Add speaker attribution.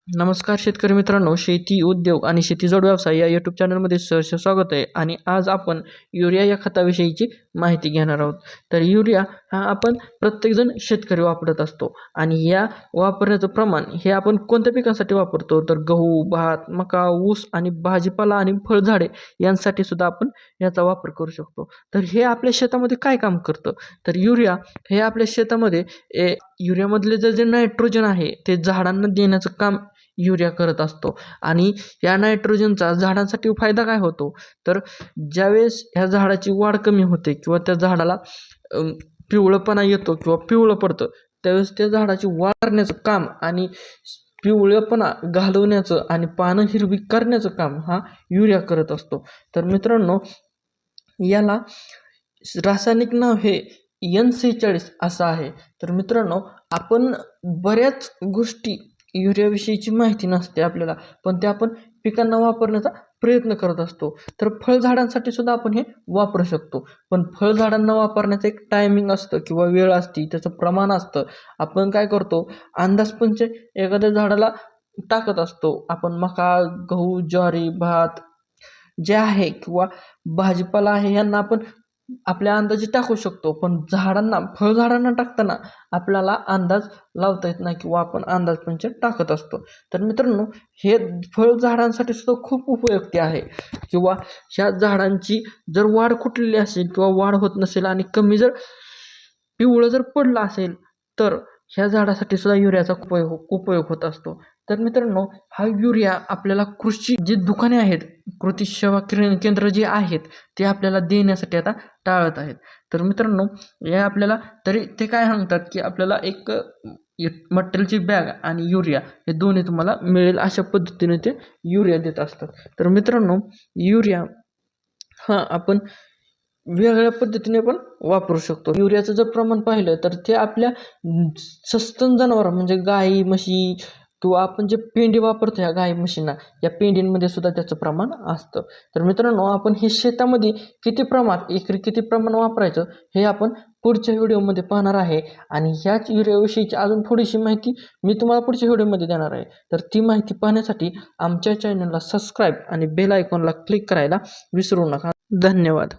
Speaker 1: नमस्कार शेतकरी मित्रांनो, शेती उद्योग आणि शेतीजोड व्यवसाय या यूट्यूब चॅनलमध्ये सहर्ष स्वागत आहे. आणि आज आपण युरिया या खताविषयीची माहिती घेणार आहोत. तर युरिया हा आपण प्रत्येकजण शेतकरी वापरत असतो आणि या वापरण्याचं प्रमाण हे आपण कोणत्या पिकांसाठी वापरतो, तर गहू, भात, मका, ऊस आणि भाजीपाला आणि फळझाडे यांसाठी सुद्धा आपण याचा वापर करू शकतो. तर हे आपल्या शेतामध्ये काय काम करतं, तर युरिया हे आपल्या शेतामध्ये युरियामधले जे नायट्रोजन आहे ते झाडांना देण्याचं काम युरिया करत असतो. आणि या नायट्रोजनचा झाडांसाठी फायदा काय होतो, तर ज्यावेळेस ह्या झाडाची वाढ कमी होते किंवा त्या झाडाला पिवळपणा येतो किंवा पिवळं पडतं, त्यावेळेस त्या झाडाची वाढ करण्याचं काम आणि पिवळेपणा घालवण्याचं आणि पानं हिरवी करण्याचं काम हा युरिया करत असतो. तर मित्रांनो, याला रासायनिक नाव हे N46 असं आहे. तर मित्रांनो, आपण बऱ्याच गोष्टी युरियाविषयीची माहिती नसते आपल्याला, पण ते आपण पिकांना वापरण्याचा प्रयत्न करत असतो. तर फळझाडांसाठी सुद्धा आपण हे वापरू शकतो. पण फळझाडांना वापरण्याचं एक टायमिंग असतं किंवा वेळ असते, त्याचं प्रमाण असतं. आपण काय करतो, अंदाजपंच एखाद्या झाडाला टाकत असतो. आपण मका, गहू, ज्वारी, भात जे आहे किंवा भाजीपाला आहे यांना आपण आपल्या अंदाजे टाकू शकतो. पण झाडांना, फळझाडांना टाकताना आपल्याला अंदाज लावता येत नाही किंवा आपण अंदाजपंच टाकत असतो. तर मित्रांनो, हे फळझाडांसाठी सुद्धा खूप उपयुक्ती आहे. किंवा ह्या झाडांची जर वाढ कुठलेली असेल किंवा वाढ होत नसेल आणि कमी जर पिवळं जर पडलं असेल, तर ह्या झाडासाठी सुद्धा युरियाचा उपयोग होत असतो. तर मित्रांनो, हा युरिया आपल्याला कृषी जी दुकाने आहेत, कृषी सेवा केंद्र जे आहेत, ते आपल्याला देण्यासाठी आता टाळत आहेत. तर मित्रांनो, हे आपल्याला तरी ते काय सांगतात, की आपल्याला एक मटेरियलची बॅग आणि युरिया हे दोन्ही तुम्हाला मिळेल अशा पद्धतीने ते युरिया देत असतात. तर मित्रांनो, युरिया हा आपण वेगळ्या पद्धतीने पण वापरू शकतो. युरियाचं जर प्रमाण पाहिलं तर ते आपल्या सस्तन जनावर म्हणजे गाई, म्हशी किंवा आपण जे पेंडी वापरतो ह्या गाई म्हशींना, या पेंडींमध्ये सुद्धा त्याचं प्रमाण असतं. तर मित्रांनो, आपण हे शेतामध्ये किती प्रमाण, एकरी किती प्रमाण वापरायचं हे आपण पुढच्या व्हिडिओमध्ये पाहणार आहे. आणि ह्याच युरियाविषयीची अजून थोडीशी माहिती मी तुम्हाला पुढच्या व्हिडिओमध्ये देणार आहे. तर ती माहिती पाहण्यासाठी आमच्या चॅनलला सबस्क्राईब आणि बेल आयकॉनला क्लिक करायला विसरू नका. धन्यवाद.